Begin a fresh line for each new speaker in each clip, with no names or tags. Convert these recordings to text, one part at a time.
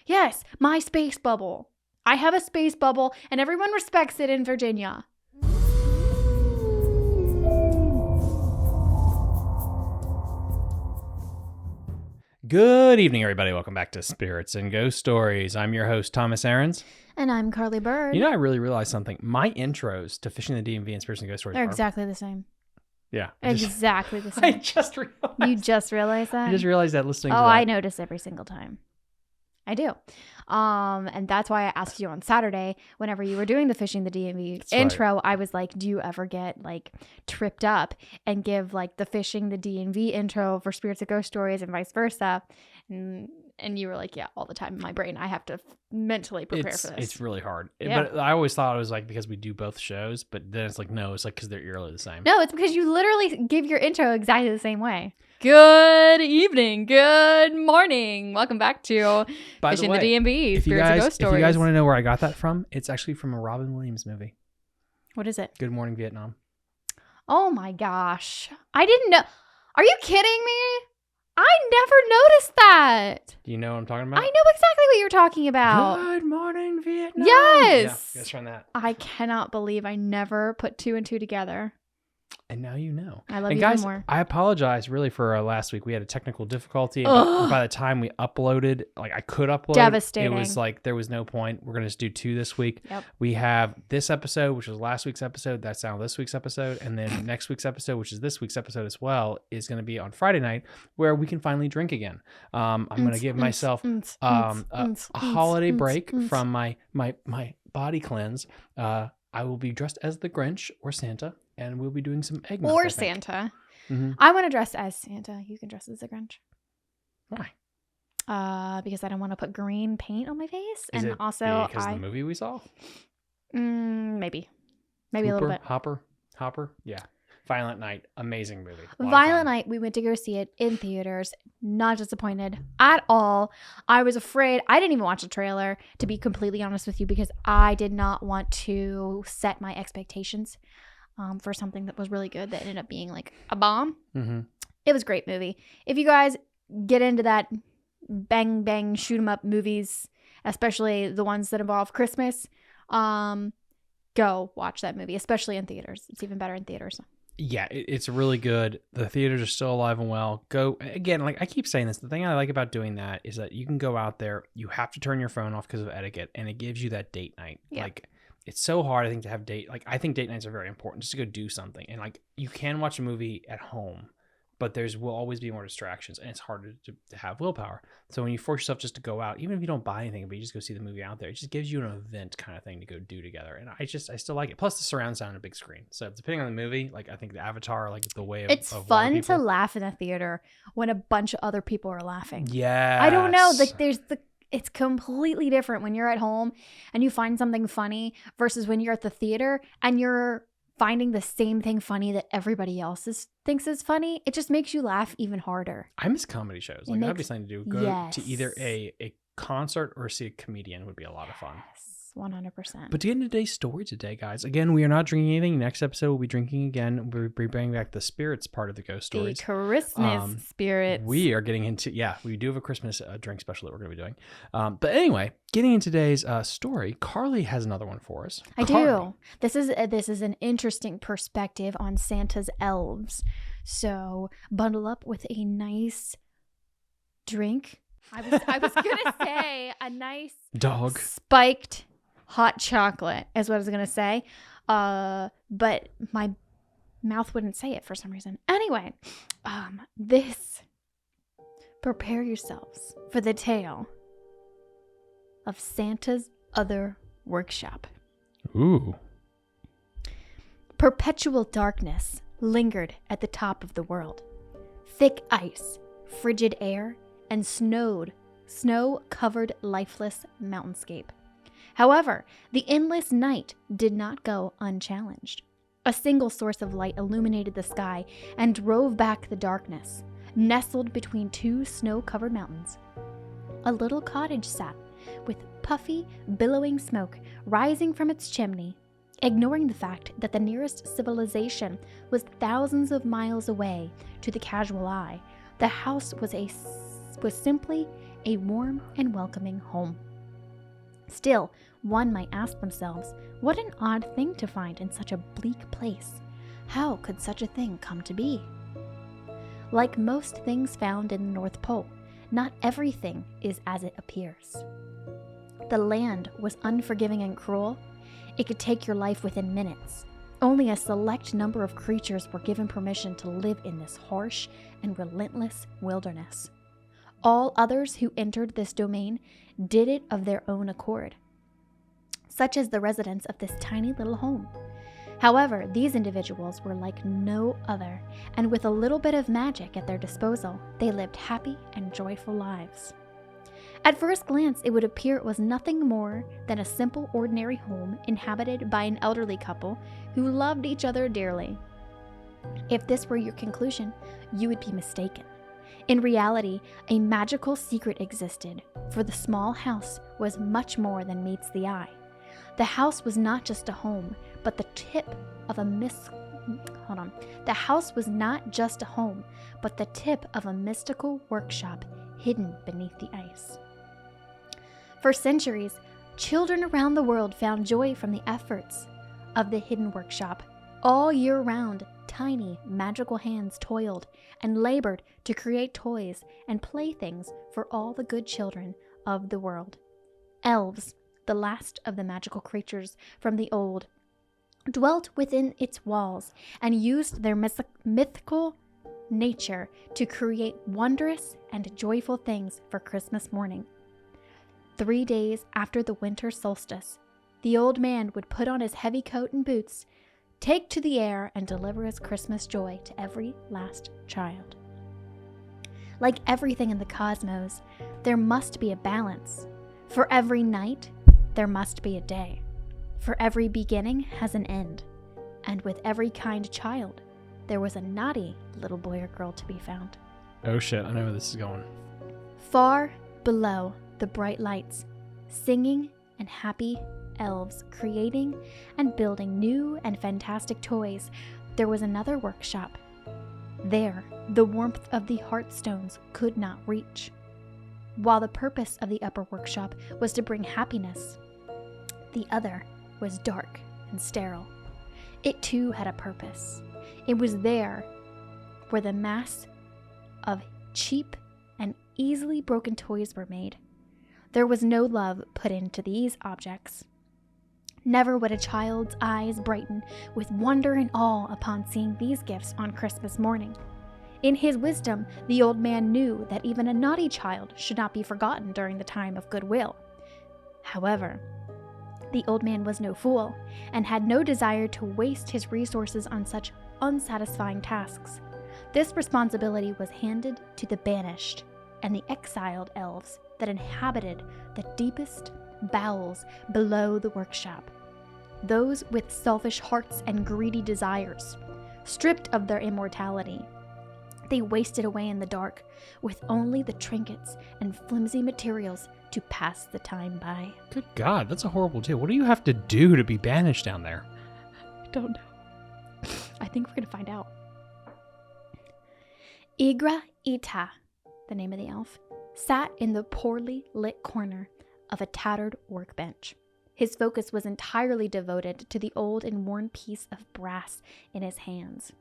Yes, my space bubble. I have a space bubble, and everyone respects it in Virginia.
Good evening, everybody. Welcome back to Spirits and Ghost Stories. I'm your host, Thomas Aarons.
And I'm Carly Bird.
You know, I really realized something. My intros to Fishing the DMV and Spirits and Ghost Stories
They're exactly the same.
Yeah.
Exactly the same.
I just realized.
You just realized that?
I just realized that listening to that.
I notice every single time. I do. And that's why I asked you on Saturday, whenever you were doing the Fishing the DMV intro, I was like, do you ever get like tripped up and give like the Fishing the DMV intro for Spirits and Ghost Stories and vice versa? And you were like, yeah, all the time in my brain. I have to mentally prepare for this.
It's really hard.
Yeah.
But I always thought it was like because we do both shows, but then it's like, no, it's like because they're eerily the same.
No, it's because you literally give your intro exactly the same way. Good evening. Good morning. Welcome back to Fishing the DMV, Spirits and Ghost Stories.
If you guys want to know where I got that from, it's actually from a Robin Williams movie.
What is it?
Good Morning Vietnam.
Oh my gosh. I didn't know. Are you kidding me? I never noticed that.
Do you know what I'm talking about?
I know exactly what you're talking about.
Good Morning Vietnam.
Yes.
Yeah, let's try that.
I cannot believe I never put two and two together.
And now you know.
I love
and
you
guys,
more.
I apologize really for last week. We had a technical difficulty. And by the time we uploaded, like I could upload.
Devastating.
It was like there was no point. We're going to just do two this week.
Yep.
We have this episode, which was last week's episode. That's now this week's episode. And then next week's episode, which is this week's episode as well, is going to be on Friday night where we can finally drink again. I'm going to give myself a holiday break from my body cleanse. I will be dressed as the Grinch or Santa. And we'll be doing some eggnog.
Or Santa.
Mm-hmm.
I want to dress as Santa. You can dress as a Grinch.
Why?
Because I don't want to put green paint on my face.
Is
and
it
also
because of the movie we saw?
Maybe a little bit.
Hopper. Yeah. Violent Night. Amazing movie.
Violent Night. We went to go see it in theaters. Not disappointed at all. I was afraid. I didn't even watch the trailer, to be completely honest with you, because I did not want to set my expectations for something that was really good that ended up being like a bomb.
Mm-hmm.
It was a great movie. If you guys get into that bang bang shoot 'em up movies, especially the ones that involve Christmas, go watch that movie, especially in theaters. It's even better in theaters.
Yeah, it's really good. The theaters are still alive and well. Go again. Like I keep saying this, the thing I like about doing that is that you can go out there. You have to turn your phone off because of etiquette, and it gives you that date night.
Yeah.
Like it's so hard, I think, to have I think date nights are very important just to go do something. And like you can watch a movie at home, but will always be more distractions, and it's harder to have willpower. So when you force yourself just to go out, even if you don't buy anything, but you just go see the movie out there, it just gives you an event kind of thing to go do together. And I still like it. Plus the surround sound on a big screen. So depending on the movie, like I think the Avatar, like the way of
it's
of
fun to laugh in a theater when a bunch of other people are laughing.
Yeah.
I don't know. Like it's completely different when you're at home and you find something funny versus when you're at the theater and you're finding the same thing funny that everybody else thinks is funny. It just makes you laugh even harder.
I miss comedy shows. Like that'd be something to do. Go to either a concert or see a comedian would be a lot of fun.
100%.
But to get into today's story today, guys, again, we are not drinking anything. Next episode, we'll be drinking again. We'll be bringing back the spirits part of the ghost stories.
The Christmas spirits.
We are getting into, we do have a Christmas drink special that we're going to be doing. But anyway, getting into today's story, Carly has another one for us.
I do. This is an interesting perspective on Santa's elves. So bundle up with a nice drink. I was going to say a nice
dog
spiked hot chocolate is what I was going to say. But my mouth wouldn't say it for some reason. Anyway, prepare yourselves for the tale of Santa's other workshop.
Ooh.
Perpetual darkness lingered at the top of the world. Thick ice, frigid air, and snow-covered lifeless mountainscape. However, the endless night did not go unchallenged. A single source of light illuminated the sky and drove back the darkness. Nestled between two snow-covered mountains, a little cottage sat, with puffy, billowing smoke rising from its chimney. Ignoring the fact that the nearest civilization was thousands of miles away to the casual eye, the house was simply a warm and welcoming home. Still, one might ask themselves, what an odd thing to find in such a bleak place. How could such a thing come to be? Like most things found in the North Pole, not everything is as it appears. The land was unforgiving and cruel. It could take your life within minutes. Only a select number of creatures were given permission to live in this harsh and relentless wilderness. All others who entered this domain did it of their own accord, such as the residents of this tiny little home. However, these individuals were like no other, and with a little bit of magic at their disposal, they lived happy and joyful lives. At first glance, it would appear it was nothing more than a simple, ordinary home inhabited by an elderly couple who loved each other dearly. If this were your conclusion, you would be mistaken. In reality, a magical secret existed, for the small house was much more than meets the eye. The house was not just a home, but the tip of a mystical workshop hidden beneath the ice. For centuries, children around the world found joy from the efforts of the hidden workshop. All year round, tiny, magical hands toiled and labored to create toys and playthings for all the good children of the world. Elves, the last of the magical creatures from the old, dwelt within its walls and used their mythical nature to create wondrous and joyful things for Christmas morning. 3 days after the winter solstice, the old man would put on his heavy coat and boots, take to the air, and deliver his Christmas joy to every last child. Like everything in the cosmos, there must be a balance. For every night, there must be a day. For every beginning has an end. And with every kind child, there was a naughty little boy or girl to be found.
Oh shit, I know where this is going.
Far below the bright lights, singing and happy elves creating and building new and fantastic toys, there was another workshop. There, the warmth of the hearthstones could not reach. While the purpose of the upper workshop was to bring happiness, the other was dark and sterile. It too had a purpose. It was there where the mass of cheap and easily broken toys were made. There was no love put into these objects. Never would a child's eyes brighten with wonder and awe upon seeing these gifts on Christmas morning. In his wisdom, the old man knew that even a naughty child should not be forgotten during the time of goodwill. However, the old man was no fool and had no desire to waste his resources on such unsatisfying tasks. This responsibility was handed to the banished and the exiled elves that inhabited the deepest bowels below the workshop. Those with selfish hearts and greedy desires, stripped of their immortality, they wasted away in the dark with only the trinkets and flimsy materials to pass the time by.
Good God, that's a horrible deal. What do you have to do to be banished down there?
I don't know. I think we're going to find out. Igra Ita, the name of the elf, sat in the poorly lit corner of a tattered workbench. His focus was entirely devoted to the old and worn piece of brass in his hands.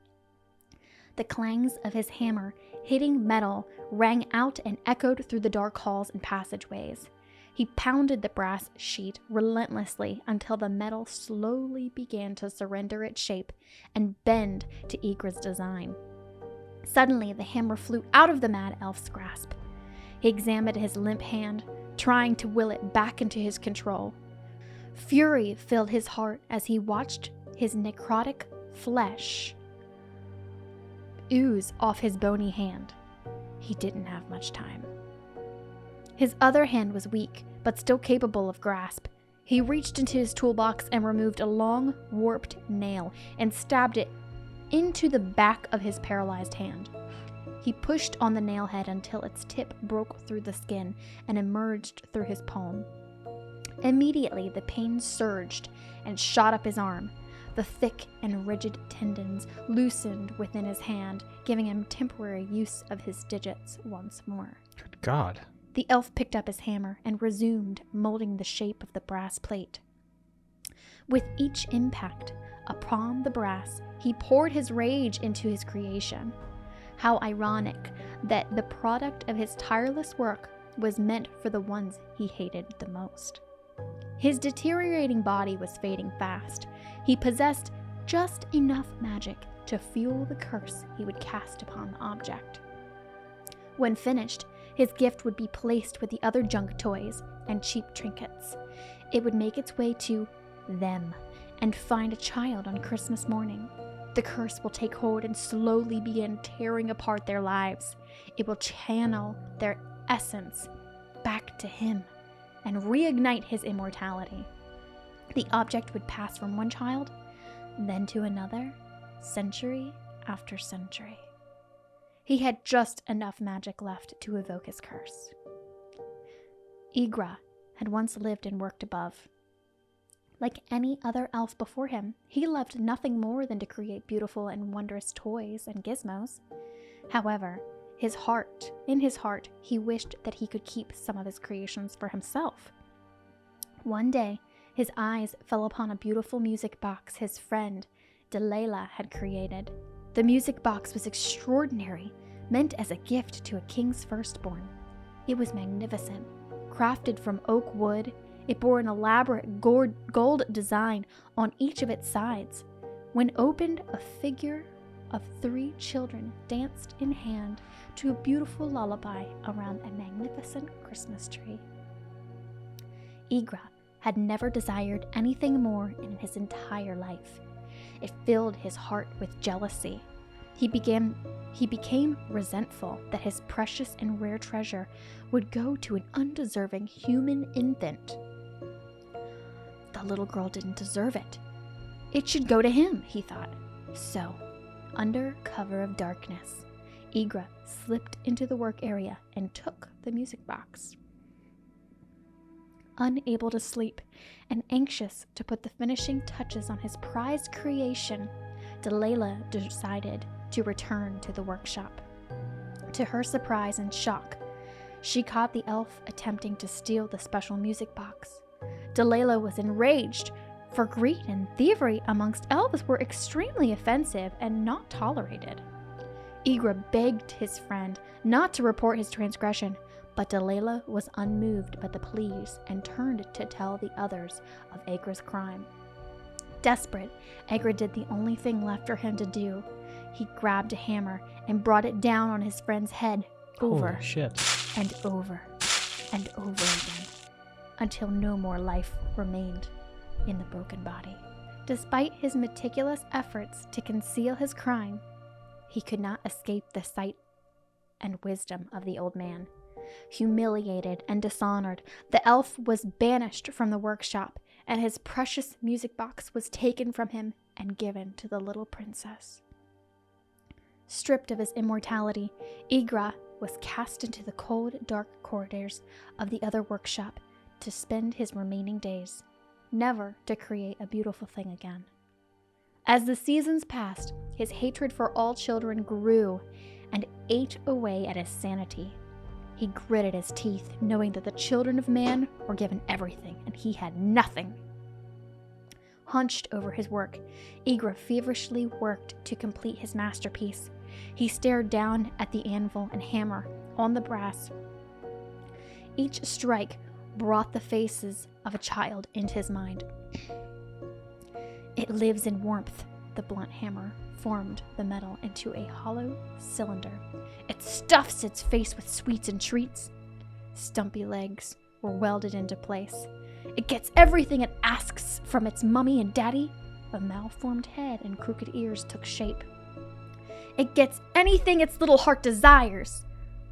The clangs of his hammer hitting metal rang out and echoed through the dark halls and passageways. He pounded the brass sheet relentlessly until the metal slowly began to surrender its shape and bend to Igra's design. Suddenly, the hammer flew out of the mad elf's grasp. He examined his limp hand, trying to will it back into his control. Fury filled his heart as he watched his necrotic flesh ooze off his bony hand. He didn't have much time. His other hand was weak, but still capable of grasp. He reached into his toolbox and removed a long, warped nail and stabbed it into the back of his paralyzed hand. He pushed on the nail head until its tip broke through the skin and emerged through his palm. Immediately, the pain surged and shot up his arm. The thick and rigid tendons loosened within his hand, giving him temporary use of his digits once more.
Good God.
The elf picked up his hammer and resumed molding the shape of the brass plate. With each impact upon the brass, he poured his rage into his creation. How ironic that the product of his tireless work was meant for the ones he hated the most. His deteriorating body was fading fast. He possessed just enough magic to fuel the curse he would cast upon the object. When finished, his gift would be placed with the other junk toys and cheap trinkets. It would make its way to them and find a child on Christmas morning. The curse will take hold and slowly begin tearing apart their lives. It will channel their essence back to him and reignite his immortality. The object would pass from one child, then to another, century after century. He had just enough magic left to evoke his curse. Igra had once lived and worked above. Like any other elf before him, he loved nothing more than to create beautiful and wondrous toys and gizmos. However, in his heart, he wished that he could keep some of his creations for himself. One day, his eyes fell upon a beautiful music box his friend, Delilah, had created. The music box was extraordinary, meant as a gift to a king's firstborn. It was magnificent, crafted from oak wood. It bore an elaborate gold design on each of its sides. When opened, a figure of 3 children danced in hand to a beautiful lullaby around a magnificent Christmas tree. Igra had never desired anything more in his entire life. It filled his heart with jealousy. He became resentful that his precious and rare treasure would go to an undeserving human infant. The little girl didn't deserve it. It should go to him, he thought. So, under cover of darkness, Igra slipped into the work area and took the music box. Unable to sleep and anxious to put the finishing touches on his prized creation, Delilah decided to return to the workshop. To her surprise and shock, she caught the elf attempting to steal the special music box. Delilah was enraged, for greed and thievery amongst elves were extremely offensive and not tolerated. Igra begged his friend not to report his transgression, but Delilah was unmoved by the pleas and turned to tell the others of Igra's crime. Desperate, Igra did the only thing left for him to do. He grabbed a hammer and brought it down on his friend's head over and over and over again, until no more life remained in the broken body. Despite his meticulous efforts to conceal his crime, he could not escape the sight and wisdom of the old man. Humiliated and dishonored, the elf was banished from the workshop, and his precious music box was taken from him and given to the little princess. Stripped of his immortality, Igra was cast into the cold, dark corridors of the other workshop to spend his remaining days, never to create a beautiful thing again. As the seasons passed, his hatred for all children grew and ate away at his sanity. He gritted his teeth, knowing that the children of man were given everything and he had nothing. Hunched over his work, Igra feverishly worked to complete his masterpiece. He stared down at the anvil and hammer on the brass. Each strike brought the faces of a child into his mind. It lives in warmth. The blunt hammer formed the metal into a hollow cylinder. It stuffs its face with sweets and treats. Stumpy legs were welded into place. It gets everything it asks from its mummy and daddy. A malformed head and crooked ears took shape. It gets anything its little heart desires.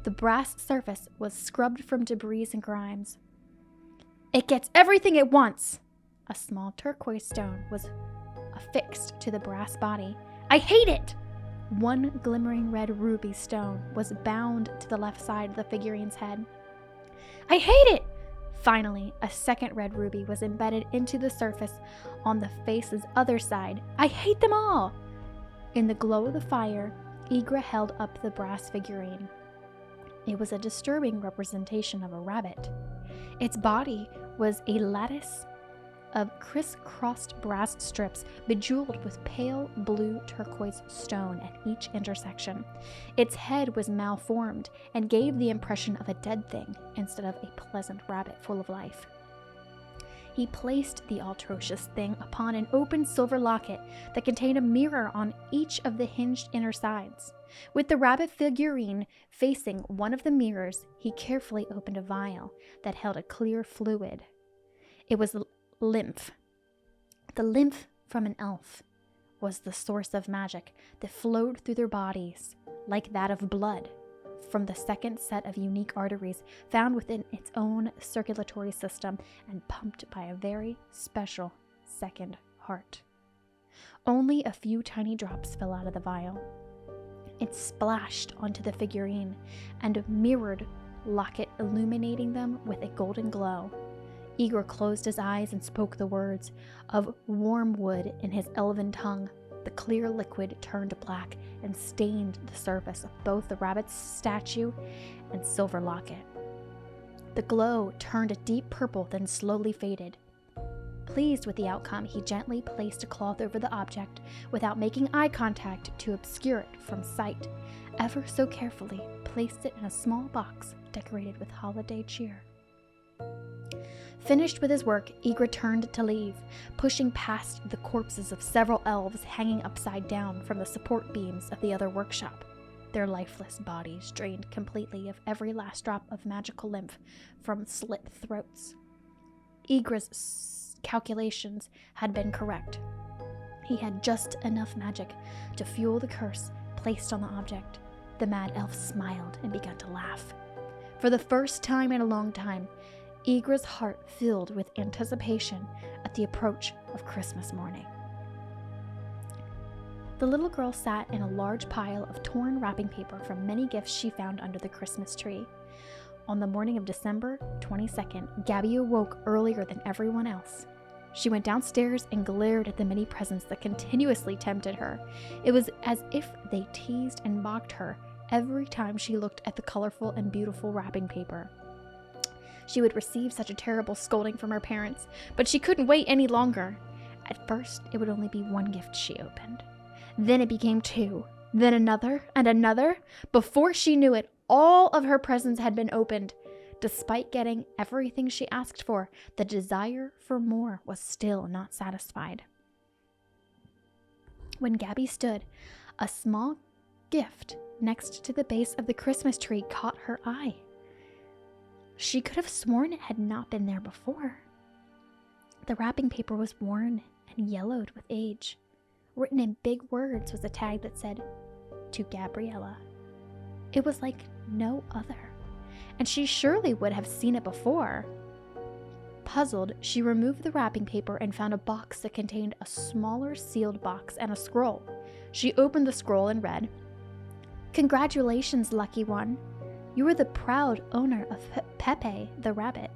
The brass surface was scrubbed from debris and grimes. It gets everything it wants. A small turquoise stone was affixed to the brass body. I hate it! One glimmering red ruby stone was bound to the left side of the figurine's head. I hate it! Finally, a second red ruby was embedded into the surface on the face's other side. I hate them all! In the glow of the fire, Igra held up the brass figurine. It was a disturbing representation of a rabbit. Its body was a lattice of crisscrossed brass strips bejeweled with pale blue turquoise stone at each intersection. Its head was malformed and gave the impression of a dead thing instead of a pleasant rabbit full of life. He placed the atrocious thing upon an open silver locket that contained a mirror on each of the hinged inner sides. With the rabbit figurine facing one of the mirrors, he carefully opened a vial that held a clear fluid. It was lymph. The lymph from an elf was the source of magic that flowed through their bodies like that of blood from the second set of unique arteries found within its own circulatory system and pumped by a very special second heart. Only a few tiny drops fell out of the vial. It splashed onto the figurine and mirrored locket, illuminating them with a golden glow. Igor closed his eyes and spoke the words of wormwood in his elven tongue. The clear liquid turned black and stained the surface of both the rabbit's statue and silver locket. The glow turned a deep purple, then slowly faded. Pleased with the outcome, he gently placed a cloth over the object without making eye contact to obscure it from sight. Ever so carefully, placed it in a small box decorated with holiday cheer. Finished with his work, Igor turned to leave, pushing past the corpses of several elves hanging upside down from the support beams of the other workshop, their lifeless bodies drained completely of every last drop of magical lymph from slit throats. Igor's calculations had been correct. He had just enough magic to fuel the curse placed on the object. The mad elf smiled and began to laugh. For the first time in a long time, Igor's heart filled with anticipation at the approach of Christmas morning. The little girl sat in a large pile of torn wrapping paper from many gifts she found under the Christmas tree. On the morning of December 22nd, Gabby awoke earlier than everyone else. She went downstairs and glared at the many presents that continuously tempted her. It was as if they teased and mocked her every time she looked at the colorful and beautiful wrapping paper. She would receive such a terrible scolding from her parents, but she couldn't wait any longer. At first, it would only be one gift she opened. Then it became two, then another and another. Before she knew it, all of her presents had been opened. Despite getting everything she asked for, the desire for more was still not satisfied. When Gabby stood, a small gift next to the base of the Christmas tree caught her eye. She could have sworn it had not been there before. The wrapping paper was worn and yellowed with age. Written in big words was a tag that said, "To Gabriella." It was like no other, and she surely would have seen it before. Puzzled, she removed the wrapping paper and found a box that contained a smaller sealed box and a scroll. She opened the scroll and read, "Congratulations, lucky one. You are the proud owner of Pepe the rabbit.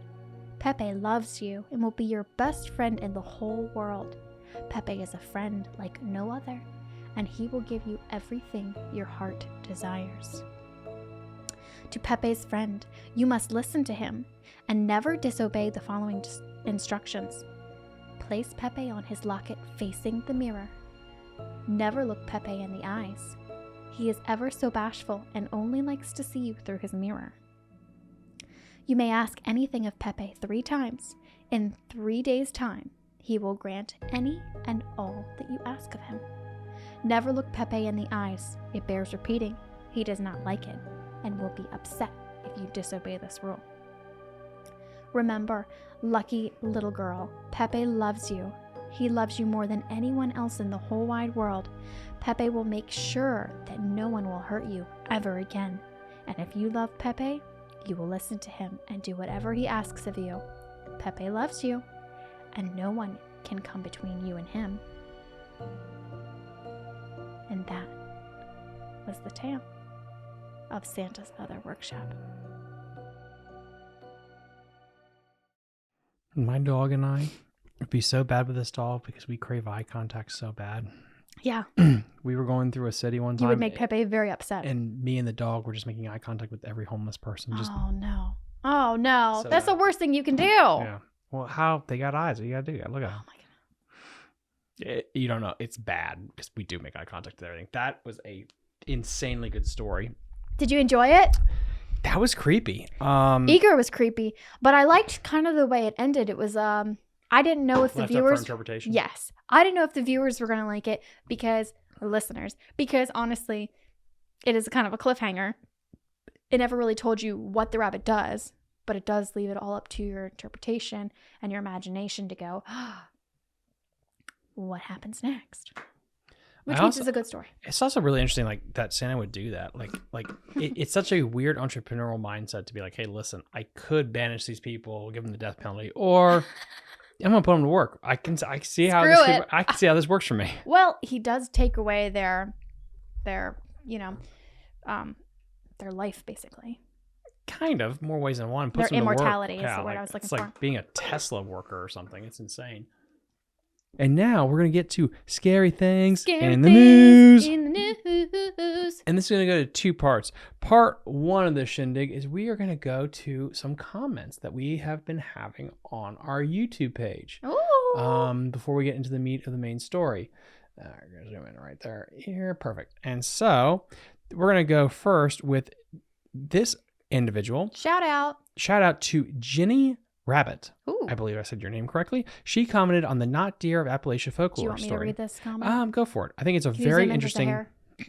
Pepe loves you and will be your best friend in the whole world. Pepe is a friend like no other, and he will give you everything your heart desires. To Pepe's friend, you must listen to him and never disobey the following instructions. Place Pepe on his locket facing the mirror. Never look Pepe in the eyes. He is ever so bashful and only likes to see you through his mirror. You may ask anything of Pepe 3 times. In 3 days' time, he will grant any and all that you ask of him. Never look Pepe in the eyes. It bears repeating. He does not like it and will be upset if you disobey this rule. Remember, lucky little girl, Pepe loves you. He loves you more than anyone else in the whole wide world. Pepe will make sure that no one will hurt you ever again. And if you love Pepe, you will listen to him and do whatever he asks of you. Pepe loves you, and no one can come between you and him." And that was the tale of Santa's Other Workshop.
My dog and I would be so bad with this doll because we crave eye contact so bad.
Yeah.
We were going through a city one time.
You would make Pepe very upset.
And me and the dog were just making eye contact with every homeless person.
Oh, no. Oh, no.
So
That's the worst thing you can do.
Yeah. Well, how? They got eyes. What you got to do? You got to look at them.
Oh, my God.
You don't know. It's bad because we do make eye contact with everything. That was a insanely good story.
Did you enjoy it?
That was creepy.
Eager was creepy, but I liked kind of the way it ended. It was, I didn't know if the
left
viewers...
up for interpretation.
Yes. I didn't know if the viewers were going to like it or listeners, because honestly, it is kind of a cliffhanger. It never really told you what the rabbit does, but it does leave it all up to your interpretation and your imagination to go, what happens next? Which means it's a good story.
It's also really interesting, like, that Santa would do that. It's such a weird entrepreneurial mindset to be like, hey, listen, I could banish these people, give them the death penalty, or I'm gonna put them to work. I can see how this works for me.
Well, he does take away their life, basically.
Kind of, more ways than one.
Their immortality is the word I was looking for.
It's like being a Tesla worker or something. It's insane. And now we're going to get to scary things in the news. And this is going to go to 2 parts. Part 1 of the shindig is we are going to go to some comments that we have been having on our YouTube page.
Ooh.
Before we get into the meat of the main story. We're going to zoom in right there. Here, perfect. And so we're going to go first with this individual.
Shout out
to Jenny Rabbit.
Ooh.
I believe I said your name correctly. She commented on the Not Deer of Appalachia folklore story.
Do you want me to read this comment?
Go for it. I think it's a very interesting. I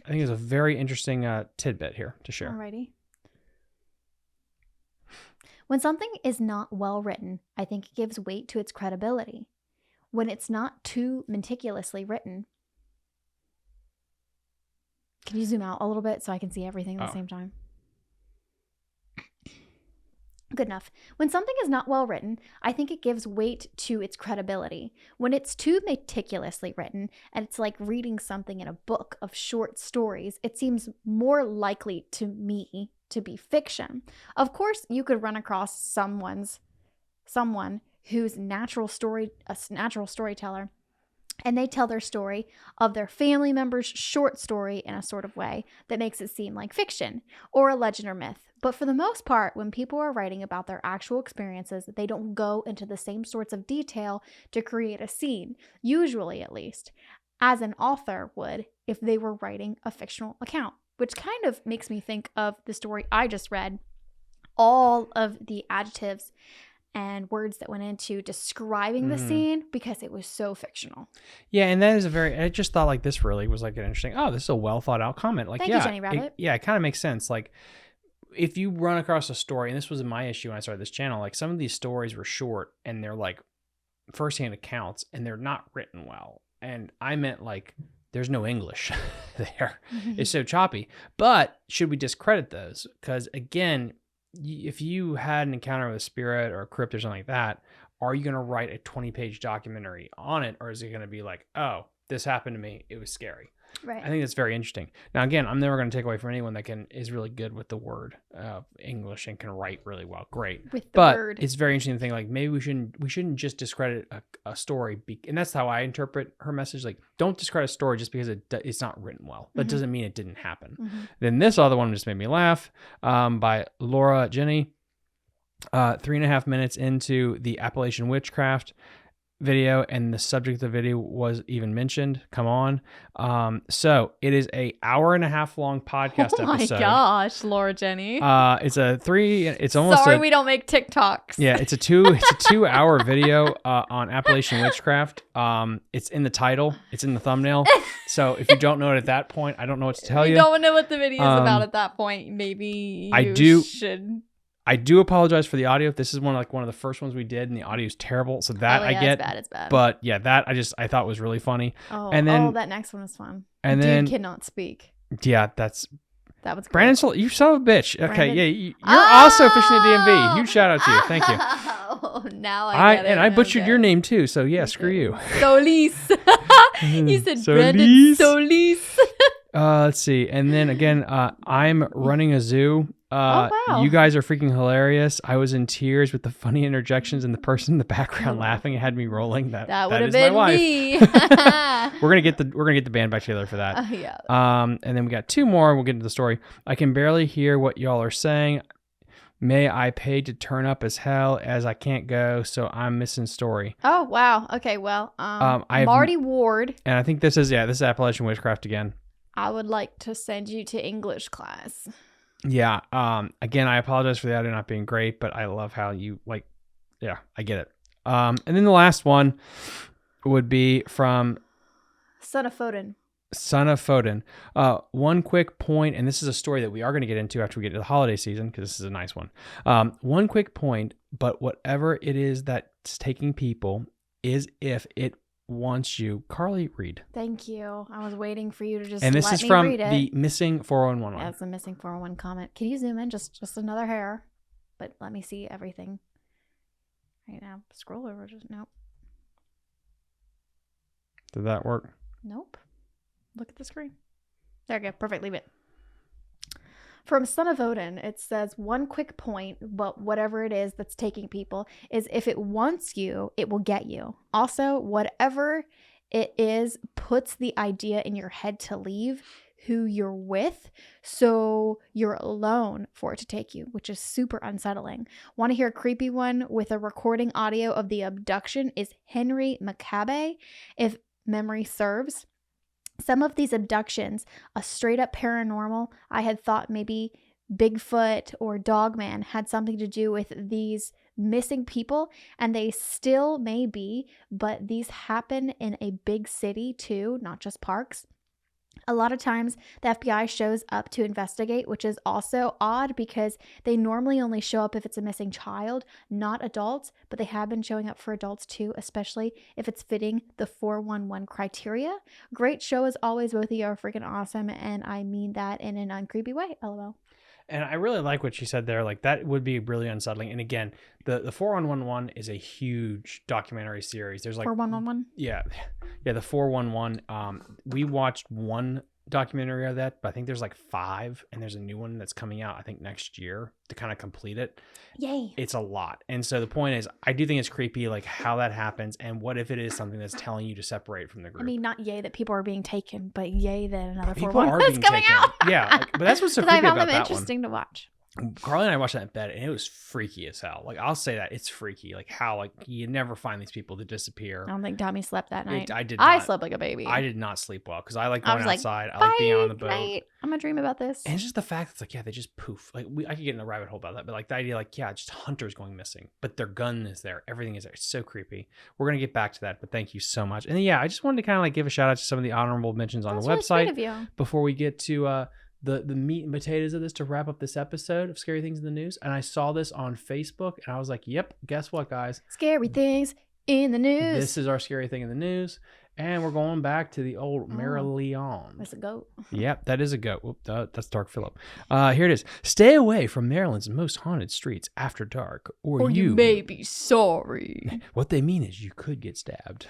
think it's a very interesting tidbit here to share.
Alrighty. When something is not well written, I think it gives weight to its credibility. When it's not too meticulously written. Can you zoom out a little bit so I can see everything at the same time? Good enough. When something is not well written, I think it gives weight to its credibility. When it's too meticulously written, and it's like reading something in a book of short stories, it seems more likely to me to be fiction. Of course, you could run across someone who's a natural storyteller, and they tell their story of their family member's short story in a sort of way that makes it seem like fiction or a legend or myth. But for the most part, when people are writing about their actual experiences, they don't go into the same sorts of detail to create a scene, usually at least, as an author would if they were writing a fictional account, which kind of makes me think of the story I just read. All of the adjectives and words that went into describing the scene because it was so fictional. Yeah,
and that is I just thought like this really was like an interesting, this is a well thought out comment. Like,
Thank you, Jenny Rabbit.
It kind of makes sense. Like, if you run across a story, and this was my issue when I started this channel, like some of these stories were short and they're like firsthand accounts and they're not written well. And I meant like there's no English there. It's so choppy. But should we discredit those? Because again, if you had an encounter with a spirit or a crypt or something like that, are you going to write a 20-page documentary on it? Or is it going to be like, oh, this happened to me, it was scary?
Right.
I think that's very interesting. Now, again, I'm never going to take away from anyone that is really good with the word English and can write really well. Great.
With the word.
It's very interesting to think like maybe we shouldn't just discredit a story. And that's how I interpret her message. Like, don't discredit a story just because it's not written well. That doesn't mean it didn't happen. Then this other one just made me laugh by Laura Jenny. 3.5 minutes into the Appalachian witchcraft video, and the subject of the video was even mentioned. Come on. So it is a 1.5 hour long podcast episode.
Oh my gosh, Laura Jenny.
It's almost
Sorry, we don't make TikToks.
Yeah, it's a 2 hour video on Appalachian witchcraft. It's in the title, it's in the thumbnail. So if you don't know it at that point, I don't know what to tell you.
You don't know what the video is about at that point. Maybe should.
I do apologize for the audio. This is one of the first ones we did, and the audio is terrible. So that I get.
It's bad.
But yeah, that I thought was really funny.
Oh,
and then
that next one was fun.
And then
Dude cannot speak.
Yeah,
that was great.
Brandon. You son of a bitch. Okay, yeah, you're also fishing at DMV. Huge shout out to you. Thank you.
Oh, now I get it.
And I butchered your name too. So yeah, screw you.
Solis. You said Brandon Solis.
Let's see. And then again, I'm running a zoo.
Oh, wow.
You guys are freaking hilarious. I was in tears with the funny interjections and the person in the background laughing. It had me rolling. That
would have
is
been
my wife.
me.
We're gonna get the band back together for that.
Yeah.
And then we got 2 more. We'll get into the story. I can barely hear what y'all are saying. May I pay to turn up as hell as I can't go, so I'm missing story.
Oh, wow. Okay, well,
I have
Marty Ward.
And I think this is Appalachian Witchcraft again.
I would like to send you to English class.
Yeah. Again, I apologize for the audio not being great, but I love how you I get it. And then the last one would be from
Son of Foden.
Son of Foden. One quick point, and this is a story that we are going to get into after we get to the holiday season, because this is a nice one. One quick point, but whatever it is that's taking people is if it wants you. Carly, read.
Thank you. I was waiting for you to just
and this
let
is
me
from
read it.
the missing 411.
That's the missing 401 comment. Can you zoom in just another hair? But let me see everything right now. Scroll over. Nope.
Did that work?
Nope. Look at the screen. There we go. Perfect. Leave it. From Son of Odin, it says, one quick point, but whatever it is that's taking people is if it wants you, it will get you. Also, whatever it is puts the idea in your head to leave who you're with, so you're alone for it to take you, which is super unsettling. Want to hear a creepy one with a recording audio of the abduction is Henry Maccabe, if memory serves. Some of these abductions, a straight up paranormal, I had thought maybe Bigfoot or Dogman had something to do with these missing people, and they still may be, but these happen in a big city too, not just parks. A lot of times the FBI shows up to investigate, which is also odd because they normally only show up if it's a missing child, not adults, but they have been showing up for adults too, especially if it's fitting the 411 criteria. Great show as always. Both of you are freaking awesome, and I mean that in an uncreepy way. LOL.
And I really like what she said there. Like, that would be really unsettling. And again, the 411 is a huge documentary series. There's like
4111.
Yeah, the 411. We watched one documentary of that, but I think there's like 5, and there's a new one that's coming out I think next year to kind of complete it.
Yay.
It's a lot. And so the point is, I do think it's creepy, like how that happens, and what if it is something that's telling you to separate from the group.
I mean, not yay that people are being taken, but yay that another
People
411
are
is
being
coming
taken.
out.
Yeah, but that's what's so
Because I
creepy
found
about
them
that one.
interesting to watch.
Carly and I watched that in bed, and it was freaky as hell. Like, I'll say that it's freaky. Like how like you never find these people that disappear.
I don't think Tommy slept that night.
I did.
I slept like a baby.
I did not sleep well because I like going
was like,
outside. I like being on the boat.
Night. I'm gonna dream about this.
And it's just the fact it's like, yeah, they just poof. Like I could get in a rabbit hole about that, but like the idea, like, yeah, just hunters going missing, but their gun is there, everything is there. It's so creepy. We're gonna get back to that, but thank you so much. And yeah, I just wanted to kind of like give a shout out to some of the honorable mentions on the website
really sweet of you.
before we get to the meat and potatoes of this to wrap up this episode of Scary Things in the News. And I saw this on Facebook, and I was like, yep, guess what, guys?
Scary things in the news.
This is our scary thing in the news. And we're going back to the old Maryleon.
That's a goat.
Yep, that is a goat. Whoop, that's Dark Phillip. Here it is. Stay away from Maryland's most haunted streets after dark, or
you may be sorry.
What they mean is you could get stabbed.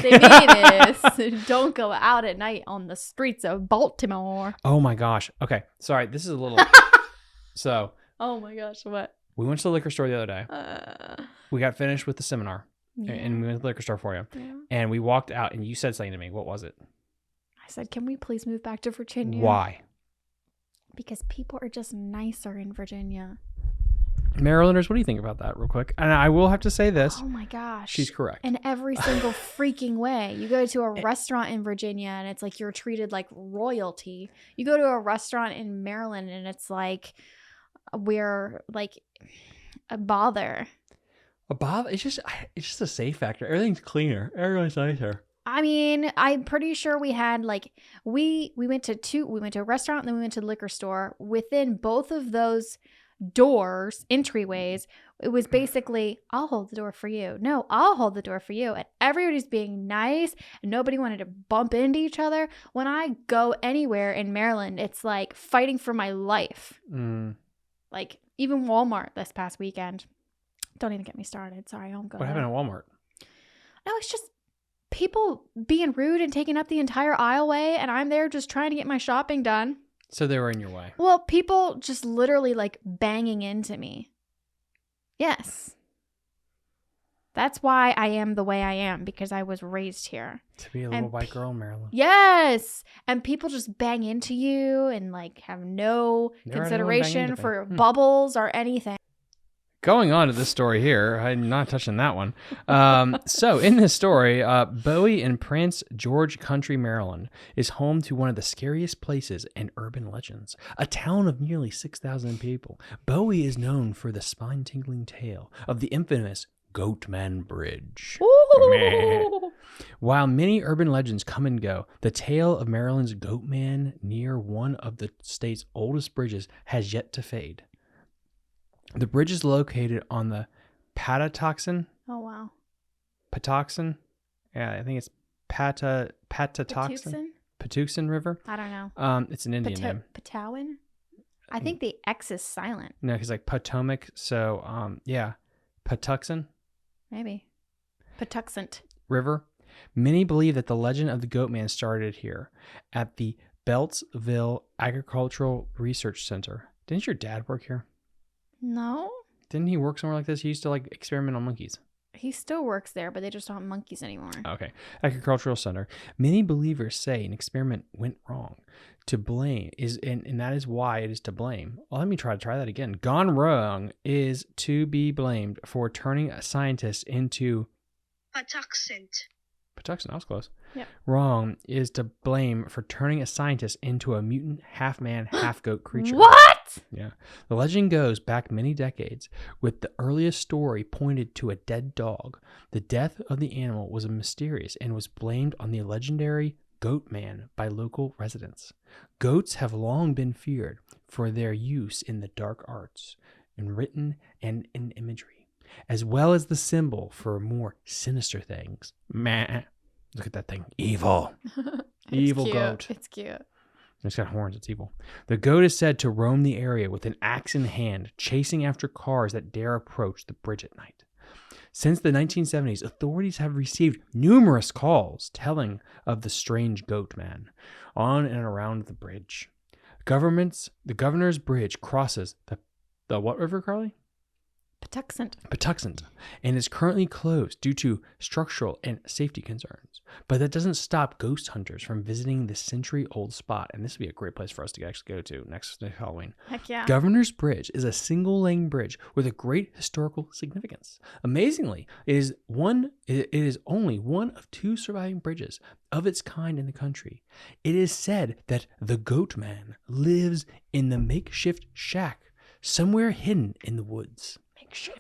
They mean is don't go out at night on the streets of Baltimore.
Oh my gosh. Okay, sorry. This is a little. So.
Oh my gosh, what?
We went to the liquor store the other day. We got finished with the seminar.
Yeah.
And we went to the liquor store for you.
Yeah.
And we walked out, and you said something to me. What was it?
I said, can we please move back to Virginia?
Why?
Because people are just nicer in Virginia.
Marylanders, what do you think about that real quick? And I will have to say this.
Oh my gosh.
She's correct.
In every single freaking way. You go to a restaurant in Virginia, and it's like you're treated like royalty. You go to a restaurant in Maryland, and it's like we're like a bother.
It's just a safe factor. Everything's cleaner. Everyone's nicer.
I mean, I'm pretty sure we had like we went to a restaurant, and then we went to the liquor store. Within both of those doors, entryways, it was basically, I'll hold the door for you. No, I'll hold the door for you. And everybody's being nice, and nobody wanted to bump into each other. When I go anywhere in Maryland, it's like fighting for my life. Like even Walmart this past weekend. Don't even get me started. Sorry, I won't go.
What happened at Walmart?
No, it's just people being rude and taking up the entire aisleway, and I'm there just trying to get my shopping done.
So they were in your way.
Well, people just literally like banging into me. Yes. That's why I am the way I am, because I was raised here.
To be a little white girl in Maryland.
Yes. And people just bang into you and like have no
Never had anyone bang
consideration
into me.
for bubbles or anything.
Going on to this story here, I'm not touching that one. So in this story, Bowie in Prince George Country, Maryland, is home to one of the scariest places in urban legends. A town of nearly 6,000 people, Bowie is known for the spine-tingling tale of the infamous Goatman Bridge.
Ooh.
While many urban legends come and go, the tale of Maryland's Goatman near one of the state's oldest bridges has yet to fade. The bridge is located on the Patuxent.
Oh, wow.
Patuxent? Yeah, I think it's Patuxent. Patuxent River.
I don't know.
It's an Indian name.
Patowin? I think the X is silent.
No, because like Potomac. So, yeah, Patuxent.
Maybe. Patuxent
River. Many believe that the legend of the Goatman started here at the Beltsville Agricultural Research Center. Didn't your dad work here?
No.
Didn't he work somewhere like this? He used to like experiment on monkeys.
He still works there, but they just don't have monkeys anymore.
Okay. Agricultural Center. Many believers say an experiment went wrong. To blame is, and that is why it is to blame. Well, let me try that again. Gone wrong is to be blamed for turning a scientist into
Patuxent.
Patuxent, I was close.
Yeah.
Wrong is to blame for turning a scientist into a mutant half-man, half-goat creature.
What?
Yeah. The legend goes back many decades, with the earliest story pointed to a dead dog. The death of the animal was mysterious and was blamed on the legendary Goatman by local residents. Goats have long been feared for their use in the dark arts, in written and in imagery, as well as the symbol for more sinister things. Meh. Look at that thing. Evil. Evil
cute.
goat.
It's cute.
It's got horns. It's evil. The goat is said to roam the area with an axe in hand, chasing after cars that dare approach the bridge at night. Since the 1970s, authorities have received numerous calls telling of the strange goat man on and around the bridge. The governor's bridge crosses the what river, Carly? Patuxent, and is currently closed due to structural and safety concerns. But that doesn't stop ghost hunters from visiting this century-old spot, and this would be a great place for us to actually go to next Halloween.
Heck yeah.
Governor's Bridge is a single-lane bridge with a great historical significance. Amazingly, it is only one of two surviving bridges of its kind in the country. It is said that the Goat Man lives in the makeshift shack somewhere hidden in the woods.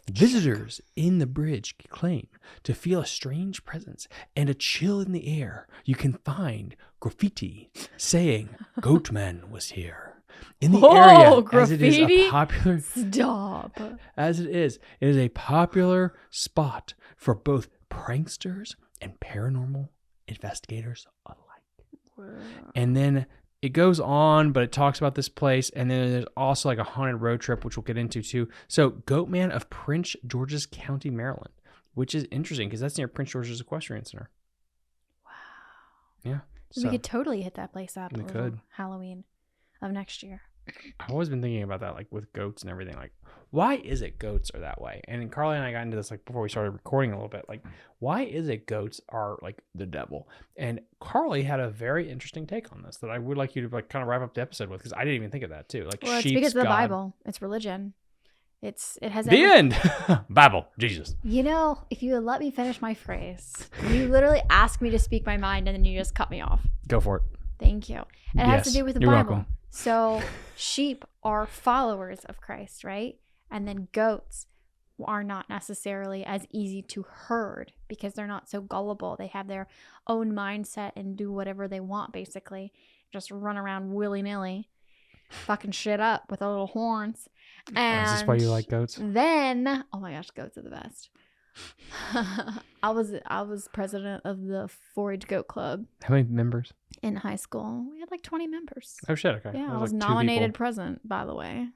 Visitors in the bridge claim to feel a strange presence and a chill in the air. You can find graffiti saying Goatman was here. In the area,
graffiti?
as it is a popular
Stop.
As it is a popular spot for both pranksters and paranormal investigators alike. And then it goes on, but it talks about this place, and then there's also like a haunted road trip, which we'll get into too. So, Goatman of Prince George's County, Maryland, which is interesting because that's near Prince George's Equestrian Center.
Wow.
Yeah.
So we could totally hit that place up.
We could.
Halloween of next year.
I've always been thinking about that, like with goats and everything. Like, why is it goats are that way? And Carly and I got into this like before we started recording a little bit. Like, why is it goats are like the devil? And Carly had a very interesting take on this that I would like you to like kind of wrap up the episode with, because I didn't even think of that too. Like,
well, it's
sheep's
because of the
God.
Bible. It's religion. It has
The end. Bible, Jesus.
You know, if you would let me finish my phrase, you literally asked me to speak my mind and then you just cut me off.
Go for it.
Thank you. It has to
Yes,
do with the
you're
Bible.
welcome.
So sheep are followers of Christ, right? And then goats are not necessarily as easy to herd because they're not so gullible. They have their own mindset and do whatever they want, basically. Just run around willy-nilly, fucking shit up with their little horns. And
is this why you like goats?
then, oh my gosh, goats are the best. I was president of the 4-H goat club
How many members?
in high school. We had like 20 members.
Oh shit. Okay.
Yeah,
That
I was
like 2
nominated
people.
president, by the way.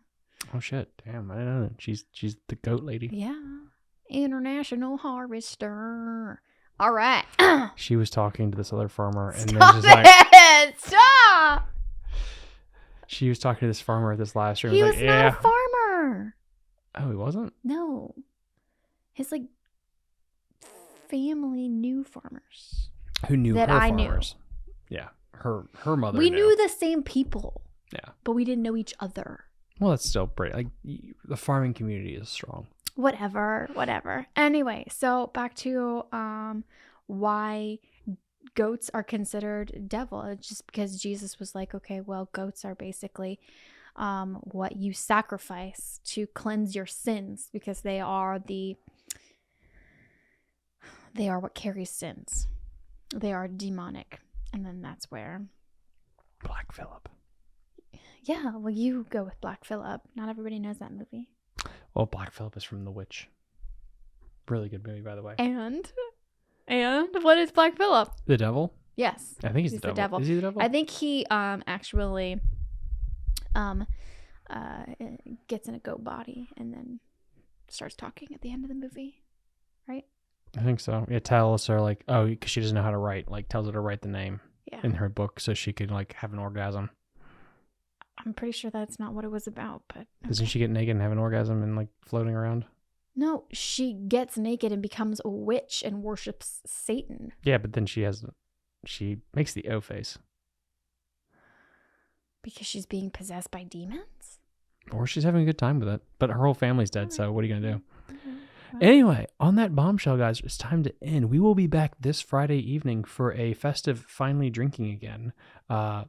Oh shit. Damn, I didn't know that. She's the goat lady.
Yeah. International harvester. All right.
She was talking to this other farmer, and then
Stop
just like,
it! Stop!
She was talking to this farmer at this live stream.
He
Was
was
like,
not
yeah.
a farmer.
Oh, he wasn't?
No. His like family knew farmers.
Who knew
That
her
I knew.
farmers? Yeah. Her mother
We
knew.
knew the same people.
Yeah.
But we didn't know each other.
Well, that's still pretty. Like, the farming community is strong.
Whatever. Anyway, so back to why goats are considered devil. It's just because Jesus was like, okay, well, goats are basically what you sacrifice to cleanse your sins, because they are what carries sins. They are demonic. And then that's where
Black Phillip.
Yeah, well, you go with Black Phillip. Not everybody knows that movie.
Well, Black Phillip is from The Witch. Really good movie, by the way.
And what is Black Phillip?
The devil?
Yes.
I think he's the devil. Is he the devil?
I think he actually gets in a goat body and then starts talking at the end of the movie, right?
I think so. Yeah, tells her like, oh, because she doesn't know how to write. Like, tells her to write the name in her book so she could like have an orgasm.
I'm pretty sure that's not what it was about, but
Doesn't she get naked and have an orgasm and like floating around?
No, she gets naked and becomes a witch and worships Satan.
Yeah, but then she makes the O face.
Because she's being possessed by demons?
Or she's having a good time with it. But her whole family's dead, so what are you going to do? Anyway, on that bombshell, guys, it's time to end. We will be back this Friday evening for a festive finally drinking again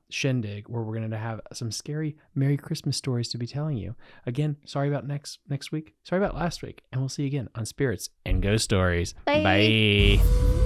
shindig, where we're going to have some scary Merry Christmas stories to be telling you. Again, sorry about next week. Sorry about last week. And we'll see you again on Spirits and Ghost Stories.
Bye.
Bye.